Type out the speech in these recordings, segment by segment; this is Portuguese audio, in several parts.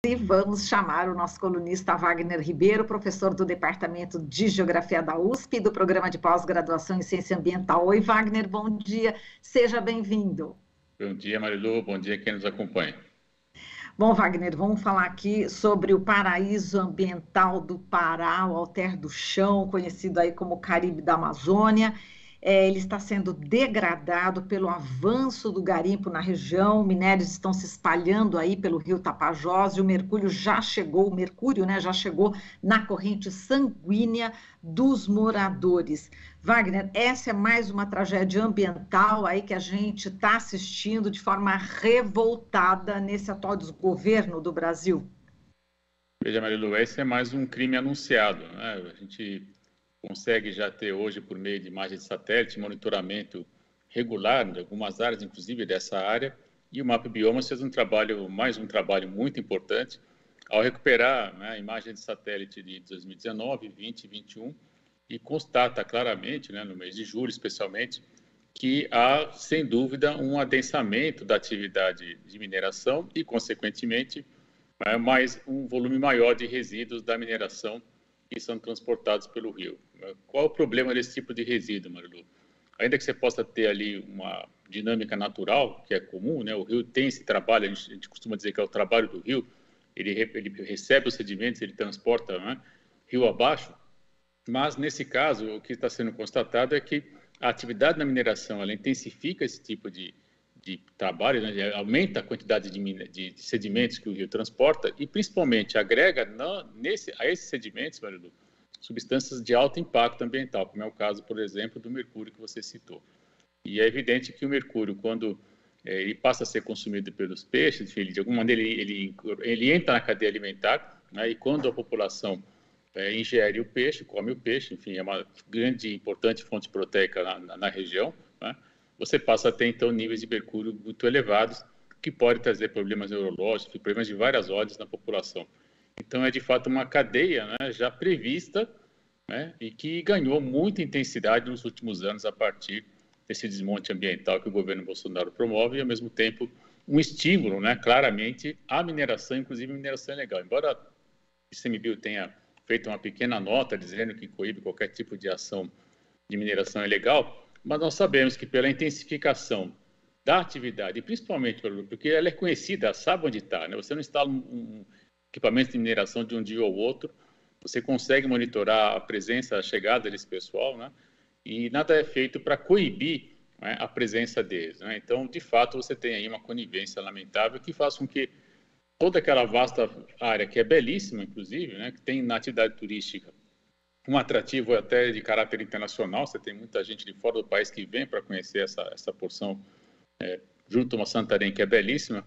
E vamos chamar o nosso colunista Wagner Ribeiro, professor do Departamento de Geografia da USP e do Programa de Pós-Graduação em Ciência Ambiental. Oi, Wagner, bom dia, seja bem-vindo. Bom dia, Marilu, bom dia quem nos acompanha. Bom, Wagner, vamos falar aqui sobre o paraíso ambiental do Pará, o Alter do Chão, conhecido aí como Caribe da Amazônia. Ele está sendo degradado pelo avanço do garimpo na região, minérios estão se espalhando aí pelo rio Tapajós e o mercúrio já chegou, já chegou na corrente sanguínea dos moradores. Wagner, essa é mais uma tragédia ambiental aí que a gente está assistindo de forma revoltada nesse atual desgoverno do Brasil. Veja, Marilu, esse é mais um crime anunciado, né? A gente consegue já ter hoje, por meio de imagens de satélite, monitoramento regular de algumas áreas, inclusive dessa área, e o Mapa Biomas fez mais um trabalho muito importante, ao recuperar, né, a imagem de satélite de 2019, 20 e 21, e constata claramente, né, no mês de julho especialmente, que há, sem dúvida, um adensamento da atividade de mineração e, consequentemente, mais um volume maior de resíduos da mineração que são transportados pelo rio. Qual é o problema desse tipo de resíduo, Marilu? Ainda que você possa ter ali uma dinâmica natural, que é comum, né? O rio tem esse trabalho, a gente costuma dizer que é o trabalho do rio, ele recebe os sedimentos, ele transporta, né, rio abaixo, mas nesse caso, o que está sendo constatado é que a atividade na mineração, ela intensifica esse tipo de trabalho, né, aumenta a quantidade de sedimentos que o rio transporta e, principalmente, agrega a esses sedimentos, Marilu, substâncias de alto impacto ambiental, como é o caso, por exemplo, do mercúrio que você citou. E é evidente que o mercúrio, quando ele passa a ser consumido pelos peixes, de alguma maneira ele entra na cadeia alimentar, né, e quando a população ingere o peixe, come o peixe, enfim, é uma grande e importante fonte proteica na região, né? Você passa a ter, então, níveis de mercúrio muito elevados, que pode trazer problemas neurológicos, problemas de várias ordens na população. Então, é, de fato, uma cadeia, né, já prevista, né, e que ganhou muita intensidade nos últimos anos a partir desse desmonte ambiental que o governo Bolsonaro promove e, ao mesmo tempo, um estímulo, né, claramente, à mineração, inclusive mineração ilegal. Embora o ICMBio tenha feito uma pequena nota dizendo que coíbe qualquer tipo de ação de mineração ilegal, mas nós sabemos que pela intensificação da atividade, e principalmente porque ela é conhecida, sabe onde está, né? Você não instala um equipamento de mineração de um dia ou outro, você consegue monitorar a presença, a chegada desse pessoal, né? E nada é feito para coibir, né, a presença deles, né? Então, de fato, você tem aí uma conivência lamentável que faz com que toda aquela vasta área, que é belíssima, inclusive, né, que tem na atividade turística um atrativo até de caráter internacional, você tem muita gente de fora do país que vem para conhecer essa porção, junto a uma Santarém que é belíssima,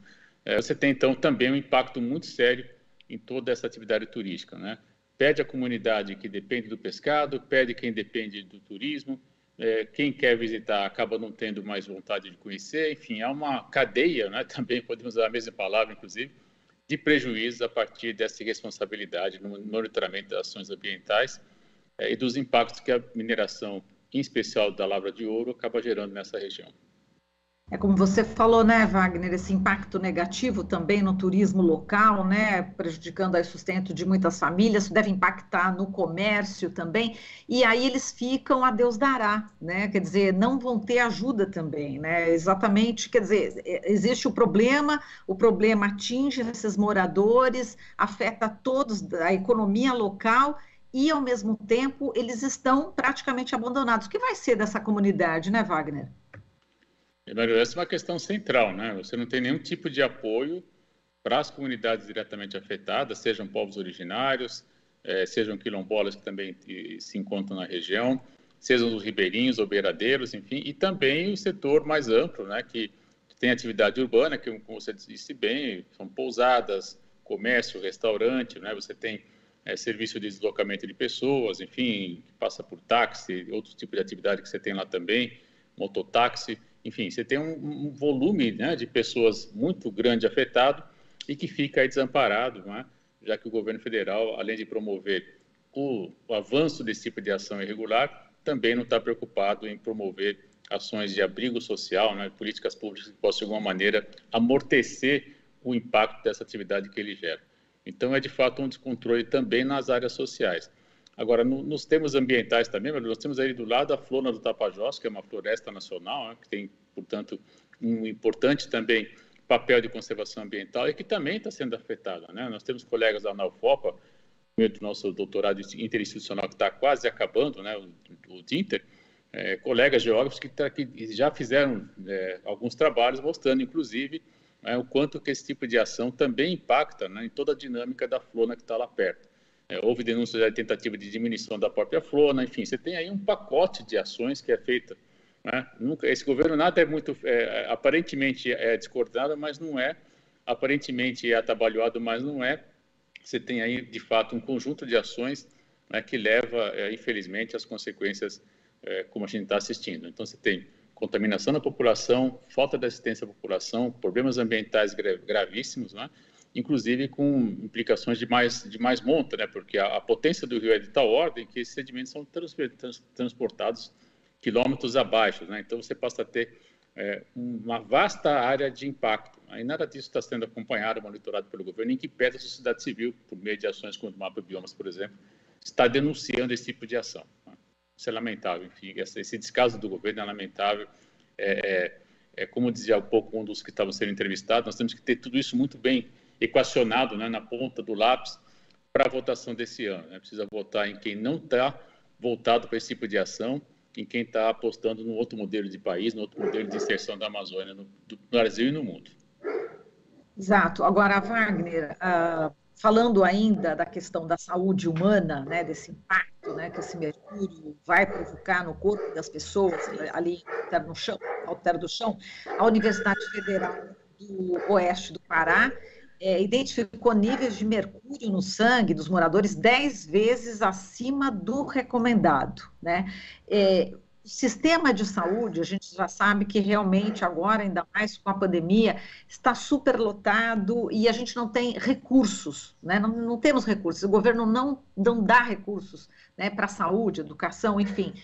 você tem então também um impacto muito sério em toda essa atividade turística, né? Pede a comunidade que depende do pescado, pede quem depende do turismo, quem quer visitar acaba não tendo mais vontade de conhecer, enfim, há uma cadeia, né, também podemos usar a mesma palavra, inclusive, de prejuízos a partir dessa irresponsabilidade no monitoramento das ações ambientais e dos impactos que a mineração, em especial da lavra de ouro, acaba gerando nessa região. É como você falou, né, Wagner, esse impacto negativo também no turismo local, né, prejudicando o sustento de muitas famílias, isso deve impactar no comércio também, e aí eles ficam a Deus dará, né, quer dizer, não vão ter ajuda também, né, exatamente, quer dizer, existe o problema atinge esses moradores, afeta todos, a economia local, e, ao mesmo tempo, eles estão praticamente abandonados. O que vai ser dessa comunidade, né, Wagner? Essa é uma questão central, né? Você não tem nenhum tipo de apoio para as comunidades diretamente afetadas, sejam povos originários, sejam quilombolas que também se encontram na região, sejam os ribeirinhos ou beiradeiros, enfim, e também o setor mais amplo, né, que tem atividade urbana, que, como você disse bem, são pousadas, comércio, restaurante, né? Você tem serviço de deslocamento de pessoas, enfim, que passa por táxi, outros tipos de atividade que você tem lá também, mototáxi, enfim, você tem um volume, né, de pessoas muito grande afetado e que fica aí desamparado, né, já que o governo federal, além de promover o avanço desse tipo de ação irregular, também não está preocupado em promover ações de abrigo social, né, políticas públicas que possam, de alguma maneira, amortecer o impacto dessa atividade que ele gera. Então, é de fato um descontrole também nas áreas sociais. Agora, nos termos ambientais também, nós temos aí do lado a Flona do Tapajós, que é uma floresta nacional, né, que tem, portanto, um importante também papel de conservação ambiental e que também está sendo afetada, né? Nós temos colegas lá na UFOPA, no nosso doutorado interinstitucional que está quase acabando, né, o DINTER, colegas geógrafos que já fizeram alguns trabalhos mostrando, inclusive, o quanto que esse tipo de ação também impacta, né, em toda a dinâmica da flora que está lá perto. Houve denúncias de tentativa de diminuição da própria flora, enfim, você tem aí um pacote de ações que é feita, né? Esse governo nada é muito, aparentemente é descoordenado, mas não é, aparentemente é atabalhoado, mas não é. Você tem aí, de fato, um conjunto de ações, né, que leva, infelizmente, às consequências como a gente está assistindo. Então, você tem contaminação da população, falta de assistência à população, problemas ambientais gravíssimos, né? Inclusive com implicações de mais monta, né? Porque a potência do rio é de tal ordem que esses sedimentos são transportados quilômetros abaixo, né? Então, você passa a ter uma vasta área de impacto. Aí nada disso está sendo acompanhado, monitorado pelo governo, em que pese a sociedade civil, por meio de ações como o Mapa Biomas, por exemplo, está denunciando esse tipo de ação. Isso é lamentável, enfim, esse descaso do governo é lamentável. Como dizia há pouco um dos que estavam sendo entrevistados, nós temos que ter tudo isso muito bem equacionado, né, na ponta do lápis para a votação desse ano, né? Precisa votar em quem não está voltado para esse tipo de ação, em quem está apostando no outro modelo de país, no outro modelo de inserção da Amazônia no Brasil e no mundo. Exato. Agora, Wagner, falando ainda da questão da saúde humana, né, desse impacto, né, que esse mercúrio vai provocar no corpo das pessoas, ali ao terra do chão, a Universidade Federal do Oeste do Pará identificou níveis de mercúrio no sangue dos moradores 10 vezes acima do recomendado, né? O sistema de saúde, a gente já sabe que realmente agora, ainda mais com a pandemia, está superlotado e a gente não tem recursos, né? Não temos recursos, o governo não dá recursos, né, para a saúde, educação, enfim.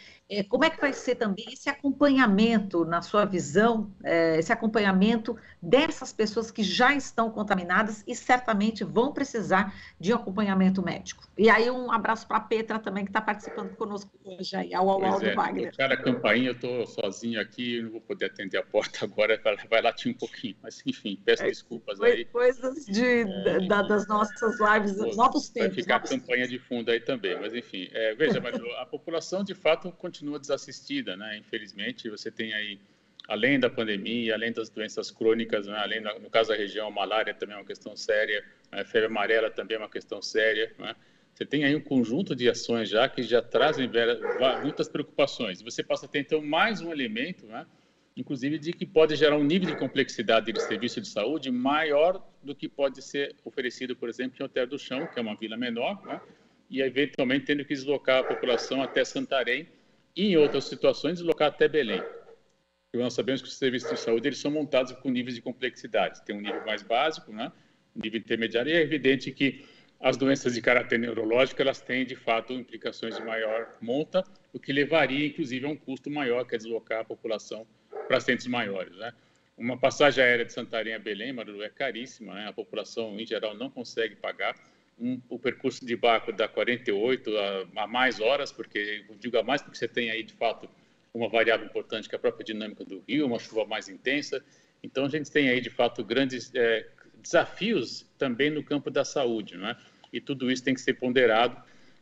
Como é que vai ser também esse acompanhamento, na sua visão, esse acompanhamento dessas pessoas que já estão contaminadas e certamente vão precisar de um acompanhamento médico? E aí um abraço para a Petra também, que está participando conosco hoje, aí, ao do Wagner. Tocar a campainha, eu estou sozinho aqui, não vou poder atender a porta agora, vai latir um pouquinho, mas enfim, peço desculpas aí. Coisas das nossas lives, novos tempos. Vai ficar a campanha de fundo aí também, mas enfim, veja, mas a população de fato continua desassistida, né? Infelizmente, você tem aí, além da pandemia, além das doenças crônicas, né? Além, no caso da região, a malária também é uma questão séria, a febre amarela também é uma questão séria, né? Você tem aí um conjunto de ações já que já trazem muitas preocupações. Você passa a ter, então, mais um elemento, né, inclusive, de que pode gerar um nível de complexidade de serviço de saúde maior do que pode ser oferecido, por exemplo, em Alter do Chão, que é uma vila menor, né, e, eventualmente, tendo que deslocar a população até Santarém e, em outras situações, deslocar até Belém. Porque nós sabemos que os serviços de saúde eles são montados com níveis de complexidade. Tem um nível mais básico, né, um nível intermediário, e é evidente que as doenças de caráter neurológico, elas têm, de fato, implicações de maior monta, o que levaria, inclusive, a um custo maior, que é deslocar a população para centros maiores, né? Uma passagem aérea de Santarém a Belém, Marilu, é caríssima, né? A população, em geral, não consegue pagar. O percurso de barco dá 48 a mais horas, porque, eu digo a mais porque você tem aí, de fato, uma variável importante, que é a própria dinâmica do rio, uma chuva mais intensa. Então, a gente tem aí, de fato, grandes desafios também no campo da saúde, né? E tudo isso tem que ser ponderado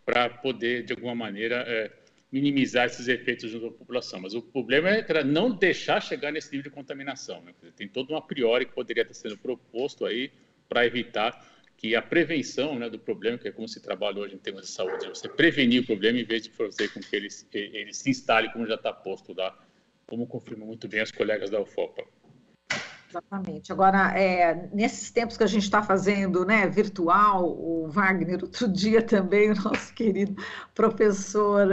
para poder, de alguma maneira, minimizar esses efeitos junto à população. Mas o problema é não deixar chegar nesse nível de contaminação, né? Tem todo um a priori que poderia estar sendo proposto aí para evitar que a prevenção, né, do problema, que é como se trabalha hoje em termos de saúde, você prevenir o problema em vez de fazer com que ele se instale como já está posto lá, como confirmam muito bem as colegas da UFOPA. Exatamente. Agora, nesses tempos que a gente está fazendo, né, virtual, o Wagner, outro dia também, o nosso querido professor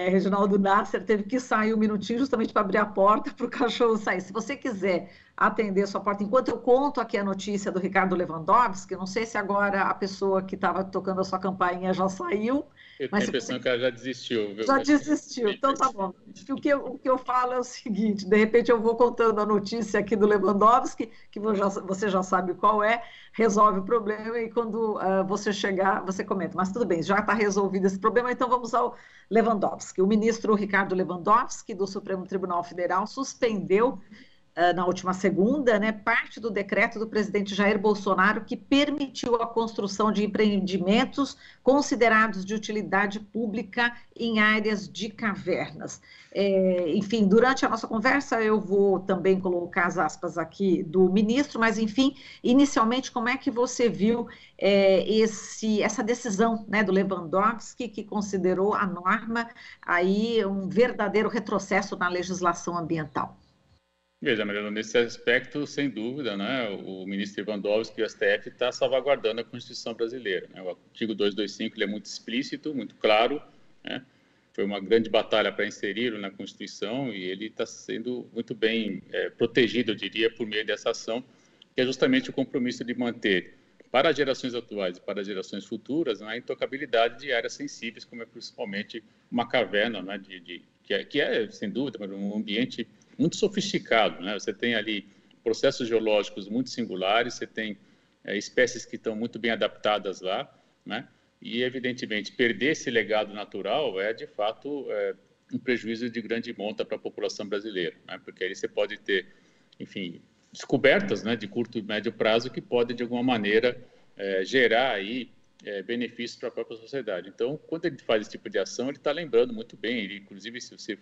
Reginaldo Nasser teve que sair um minutinho justamente para abrir a porta para o cachorro sair. Se você quiser atender sua porta. Enquanto eu conto aqui a notícia do Ricardo Lewandowski, não sei se agora a pessoa que estava tocando a sua campainha já saiu. Eu mas tenho a impressão que ela já desistiu, viu? já desistiu, então tá bom. O que eu falo é o seguinte, de repente eu vou contando a notícia aqui do Lewandowski, que você já sabe qual é, resolve o problema e quando você chegar, você comenta. Mas tudo bem, já está resolvido esse problema, então vamos ao Lewandowski. O ministro Ricardo Lewandowski, do Supremo Tribunal Federal, suspendeu na última segunda, né, parte do decreto do presidente Jair Bolsonaro que permitiu a construção de empreendimentos considerados de utilidade pública em áreas de cavernas. Enfim, durante a nossa conversa eu vou também colocar as aspas aqui do ministro, mas enfim, inicialmente, como é que você viu essa decisão, né, do Lewandowski, que considerou a norma aí um verdadeiro retrocesso na legislação ambiental? Veja, Mariana, nesse aspecto, sem dúvida, né, o ministro Lewandowski e o STF está salvaguardando a Constituição brasileira. Né? O artigo 225 ele é muito explícito, muito claro, né? Foi uma grande batalha para inseri-lo na Constituição e ele está sendo muito bem protegido, eu diria, por meio dessa ação, que é justamente o compromisso de manter, para as gerações atuais e para as gerações futuras, a intocabilidade de áreas sensíveis, como é principalmente uma caverna, né, que é, sem dúvida, um ambiente muito sofisticado, né? Você tem ali processos geológicos muito singulares, você tem espécies que estão muito bem adaptadas lá, né? E, evidentemente, perder esse legado natural é, de fato, um prejuízo de grande monta para a população brasileira, né? Porque aí você pode ter, enfim, descobertas, né, de curto e médio prazo que podem, de alguma maneira, gerar aí benefícios para a própria sociedade. Então, quando ele faz esse tipo de ação, ele está lembrando muito bem, ele, inclusive, se você...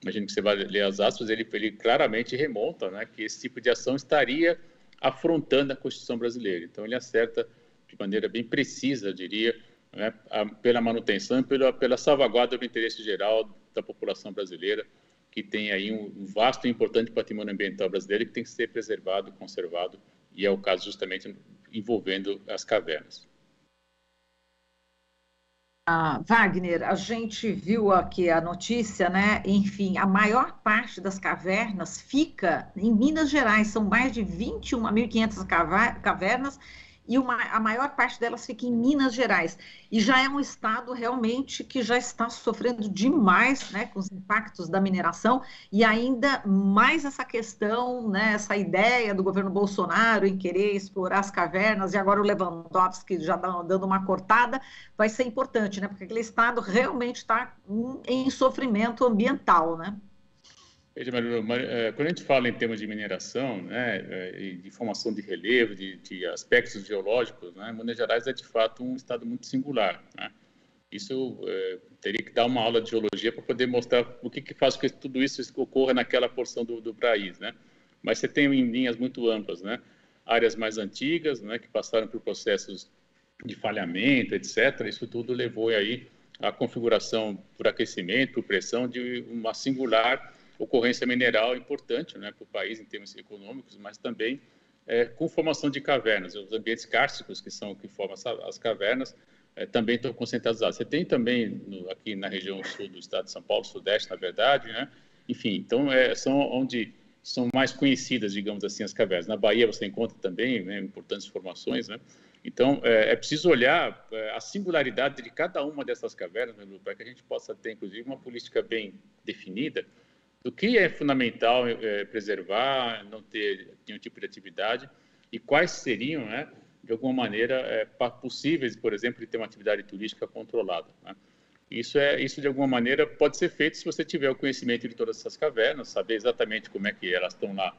imagino que você vai ler as aspas, ele claramente remonta, né, que esse tipo de ação estaria afrontando a Constituição brasileira. Então, ele acerta de maneira bem precisa, eu diria, né, pela manutenção e pela salvaguarda do interesse geral da população brasileira, que tem aí um vasto e importante patrimônio ambiental brasileiro que tem que ser preservado, conservado, e é o caso justamente envolvendo as cavernas. Wagner, a gente viu aqui a notícia, né? Enfim, a maior parte das cavernas fica em Minas Gerais, são mais de 21.500 cavernas e a maior parte delas fica em Minas Gerais. E já é um estado realmente que já está sofrendo demais, né, com os impactos da mineração e ainda mais essa questão, né, essa ideia do governo Bolsonaro em querer explorar as cavernas e agora o Lewandowski já dando uma cortada, vai ser importante, né, porque aquele estado realmente está em sofrimento ambiental, né? Veja, quando a gente fala em termos de mineração, né, e de formação de relevo, de aspectos geológicos, né, Minas Gerais é de fato um estado muito singular, né? Isso teria que dar uma aula de geologia para poder mostrar o que faz com que tudo isso ocorra naquela porção do país, né? Mas você tem em linhas muito amplas, né? Áreas mais antigas, né, que passaram por processos de falhamento, etc. Isso tudo levou aí à configuração por aquecimento, por pressão de uma singular ocorrência mineral importante, né, para o país em termos econômicos, mas também com formação de cavernas. Os ambientes kársticos que formam as cavernas também estão concentrados lá. Você tem também aqui na região sul do estado de São Paulo, sudeste, na verdade, né? Enfim, então são onde são mais conhecidas, digamos assim, as cavernas. Na Bahia você encontra também, né, importantes formações, né? Então é preciso olhar a singularidade de cada uma dessas cavernas, né, para que a gente possa ter, inclusive, uma política bem definida do que é fundamental preservar, não ter nenhum tipo de atividade e quais seriam, né, de alguma maneira, possíveis, por exemplo, de ter uma atividade turística controlada, né? Isso, de alguma maneira, pode ser feito se você tiver o conhecimento de todas essas cavernas, saber exatamente como é que elas estão lá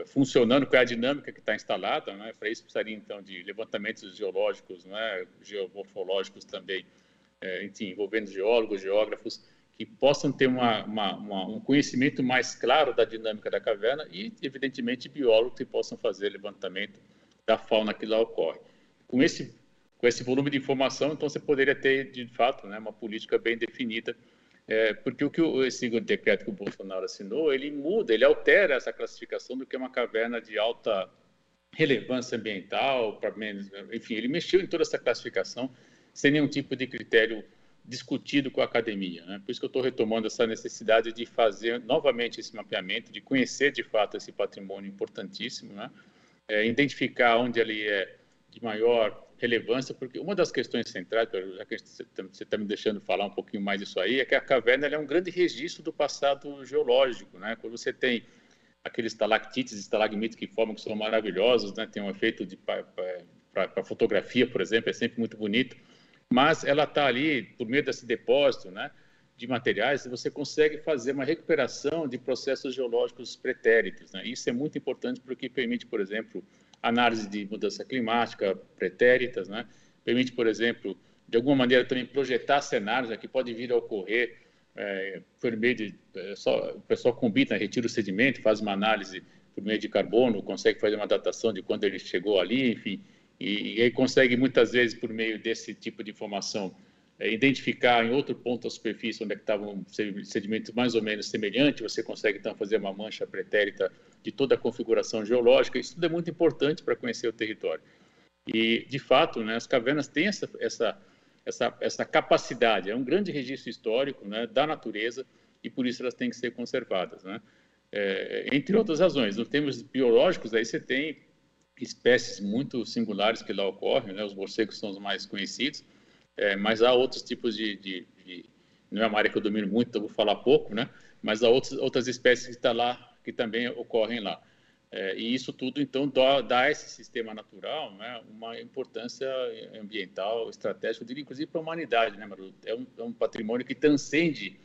funcionando, qual é a dinâmica que está instalada, né? Para isso precisaria, então, de levantamentos geológicos, né, geomorfológicos também, enfim, envolvendo geólogos, geógrafos, que possam ter um conhecimento mais claro da dinâmica da caverna e, evidentemente, biólogos que possam fazer levantamento da fauna que lá ocorre. Com esse volume de informação, então, você poderia ter, de fato, né, uma política bem definida, porque esse decreto que o Bolsonaro assinou, ele muda, ele altera essa classificação do que é uma caverna de alta relevância ambiental, enfim, ele mexeu em toda essa classificação sem nenhum tipo de critério discutido com a academia, né? Por isso que eu estou retomando essa necessidade de fazer novamente esse mapeamento, de conhecer de fato esse patrimônio importantíssimo, né? Identificar onde ele é de maior relevância, porque uma das questões centrais, já que você está me deixando falar um pouquinho mais disso aí, é que a caverna é um grande registro do passado geológico, né? Quando você tem aqueles estalactites e estalagmites que formam, que são maravilhosos, né? Tem um efeito para fotografia, por exemplo, é sempre muito bonito, mas ela está ali, por meio desse depósito, né, de materiais, você consegue fazer uma recuperação de processos geológicos pretéritos, né? Isso é muito importante porque permite, por exemplo, análise de mudança climática pretéritas, né? Permite, por exemplo, de alguma maneira também projetar cenários, né, que podem vir a ocorrer por meio de... o pessoal combina, retira o sedimento, faz uma análise por meio de carbono, consegue fazer uma datação de quando ele chegou ali, enfim, e aí consegue muitas vezes, por meio desse tipo de informação, identificar em outro ponto da superfície onde é que estava um sedimento mais ou menos semelhante, você consegue então fazer uma mancha pretérita de toda a configuração geológica. Isso tudo é muito importante para conhecer o território. E, de fato, né, as cavernas têm essa capacidade, é um grande registro histórico, né, da natureza, e por isso elas têm que ser conservadas, né? Entre outras razões, nos termos biológicos, aí você tem espécies muito singulares que lá ocorrem, né? Os morcegos são os mais conhecidos, mas há outros tipos não é uma área que eu domino muito, então vou falar pouco, né? Mas há outras espécies que estão lá, que também ocorrem lá. E isso tudo, então, dá a esse sistema natural, né, uma importância ambiental, estratégica, eu diria, inclusive para a humanidade, né, Maru? É um patrimônio que transcende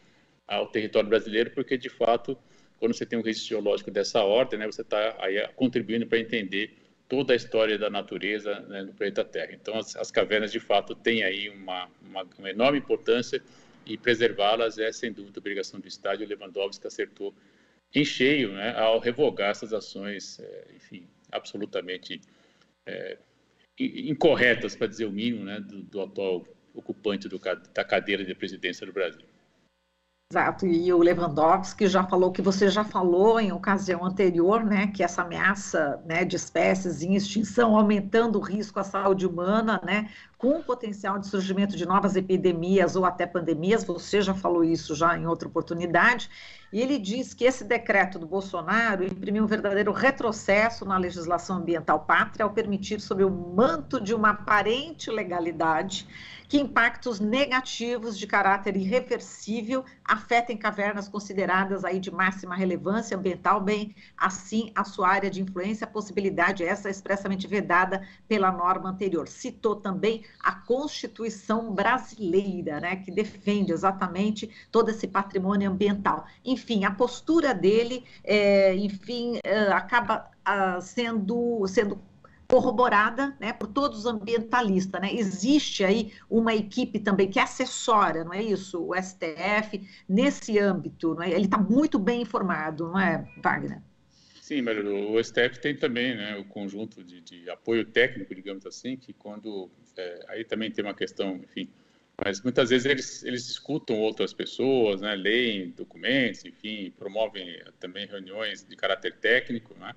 ao território brasileiro, porque, de fato, quando você tem um registro geológico dessa ordem, né, você está aí contribuindo para entender toda a história da natureza, né, no planeta Terra. Então, as cavernas, de fato, têm aí uma enorme importância, e preservá-las é, sem dúvida, a obrigação do Estado, e o Lewandowski acertou em cheio, né, ao revogar essas ações, enfim, absolutamente incorretas, para dizer o mínimo, né, do atual ocupante da cadeira de presidência do Brasil. Exato, e o Lewandowski já falou que você já falou em ocasião anterior, né, que essa ameaça, né, de espécies em extinção, aumentando o risco à saúde humana, né, com o potencial de surgimento de novas epidemias ou até pandemias, você já falou isso já em outra oportunidade, e ele diz que esse decreto do Bolsonaro imprimiu um verdadeiro retrocesso na legislação ambiental pátria ao permitir, sob o manto de uma aparente legalidade, que impactos negativos de caráter irreversível afetem cavernas consideradas aí de máxima relevância ambiental, bem assim a sua área de influência, a possibilidade essa expressamente vedada pela norma anterior. Citou também a Constituição brasileira, né, que defende exatamente todo esse patrimônio ambiental. Enfim, a postura dele, acaba sendo corroborada, né, por todos os ambientalistas, né? Existe aí uma equipe também que assessora, não é isso? O STF nesse âmbito, não é? Ele está muito bem informado, não é, Wagner? Sim, Marilu, o STF tem também, né, o conjunto de apoio técnico, digamos assim, que quando aí também tem uma questão, enfim, mas muitas vezes eles escutam outras pessoas, né, leem documentos, enfim, promovem também reuniões de caráter técnico, né?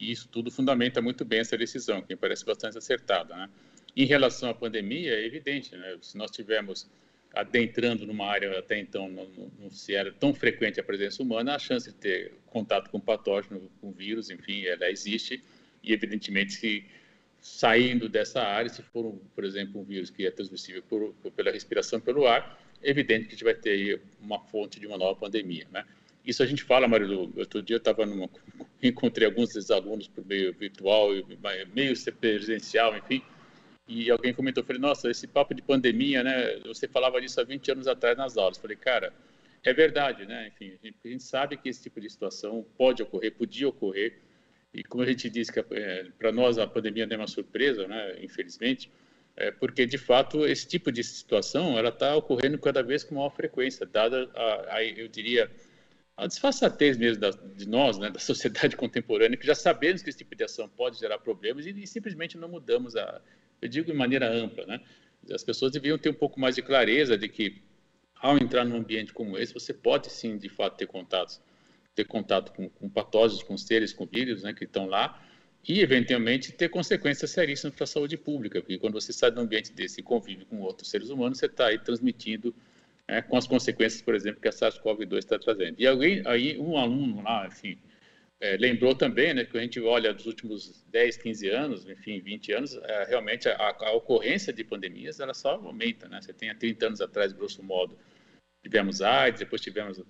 E isso tudo fundamenta muito bem essa decisão, que me parece bastante acertada, né? Em relação à pandemia, é evidente, né? Se nós estivermos adentrando numa área até então não se era tão frequente a presença humana, a chance de ter contato com patógeno, com vírus, enfim, ela existe. E evidentemente, se saindo dessa área, se for, por exemplo, um vírus que é transmissível pela respiração pelo ar, é evidente que a gente vai ter aí uma fonte de uma nova pandemia, né? Isso a gente fala, Marilu. Outro dia eu encontrei alguns dos alunos por meio virtual, meio presencial, enfim, e alguém comentou, falei, nossa, esse papo de pandemia, né, você falava disso há 20 anos atrás nas aulas. Falei, cara, é verdade, né, enfim, a gente sabe que esse tipo de situação pode ocorrer, podia ocorrer, e como a gente disse, que para nós a pandemia não é uma surpresa, né, infelizmente, porque, de fato, esse tipo de situação, ela está ocorrendo cada vez com maior frequência, dada, eu diria, a disfarçatez mesmo de nós, né, da sociedade contemporânea, que já sabemos que esse tipo de ação pode gerar problemas e simplesmente não mudamos, eu digo de maneira ampla, né? As pessoas deviam ter um pouco mais de clareza de que, ao entrar num ambiente como esse, você pode sim, de fato, ter contato com patógenos, com seres, com vírus, né, que estão lá, e, eventualmente, ter consequências seríssimas para a saúde pública, porque quando você sai de um ambiente desse e convive com outros seres humanos, você está aí transmitindo com as consequências, por exemplo, que a SARS-CoV-2 está trazendo. E aí um aluno lá, enfim, lembrou também, né, que a gente olha dos últimos 10, 15 anos, enfim, 20 anos, realmente a ocorrência de pandemias, ela só aumenta, né? Você tem há 30 anos atrás, grosso modo, tivemos AIDS, depois tivemos,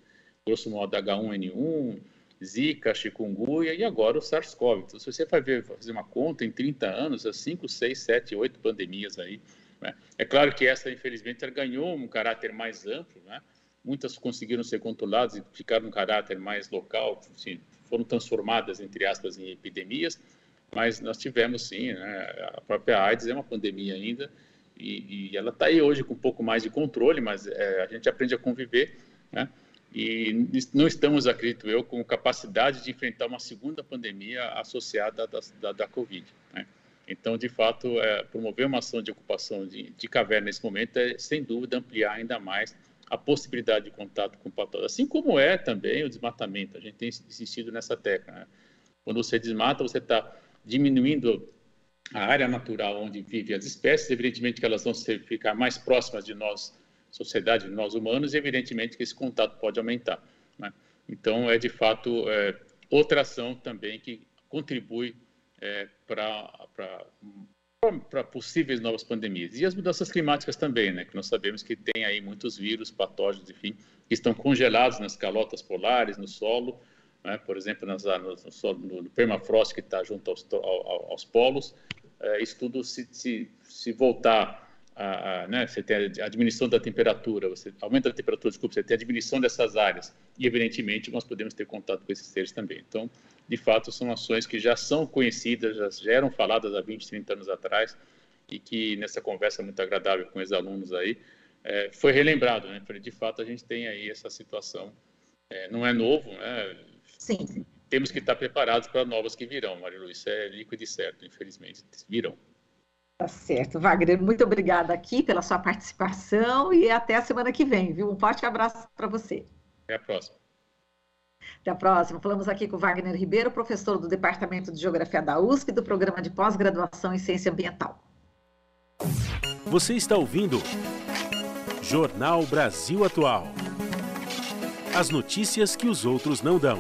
grosso modo, H1N1, Zika, chikungunya e agora o SARS-CoV. Então, se você vai fazer uma conta, em 30 anos, 5, 6, 7, 8 pandemias aí, né? É claro que essa, infelizmente, ela ganhou um caráter mais amplo, né? Muitas conseguiram ser controladas e ficaram num caráter mais local, assim, foram transformadas, entre aspas, em epidemias, mas nós tivemos, sim, né? A própria AIDS é uma pandemia ainda, e ela está aí hoje com um pouco mais de controle, mas a gente aprende a conviver, né? E não estamos, acredito eu, com capacidade de enfrentar uma segunda pandemia associada da Covid, né? Então, de fato, promover uma ação de ocupação de caverna nesse momento é, sem dúvida, ampliar ainda mais a possibilidade de contato com patógenos, assim como também o desmatamento. A gente tem insistido nessa tecla, né? Quando você desmata, você está diminuindo a área natural onde vivem as espécies, evidentemente que elas vão ficar mais próximas de nós, sociedade, de nós humanos, e evidentemente que esse contato pode aumentar, né? Então, de fato, outra ação também que contribui para possíveis novas pandemias. E as mudanças climáticas também, né? Que nós sabemos que tem aí muitos vírus, patógenos, enfim, que estão congelados nas calotas polares, no solo, né? Por exemplo, no permafrost que está junto aos polos. Isso tudo, se voltar né? Você tem a diminuição da temperatura, você aumenta a temperatura, desculpa, você tem a diminuição dessas áreas e, evidentemente, nós podemos ter contato com esses seres também. Então, de fato, são ações que já são conhecidas, já eram faladas há 20, 30 anos atrás e que, nessa conversa muito agradável com os alunos aí, foi relembrado, né? De fato, a gente tem aí essa situação, não é novo, né? Sim. Temos que estar preparados para novas que virão, Marilu, isso é líquido e certo, infelizmente, virão. Tá certo. Wagner, muito obrigada aqui pela sua participação e até a semana que vem, viu? Um forte abraço para você. Até a próxima. Até a próxima. Falamos aqui com Wagner Ribeiro, professor do Departamento de Geografia da USP, do Programa de Pós-Graduação em Ciência Ambiental. Você está ouvindo Jornal Brasil Atual. As notícias que os outros não dão.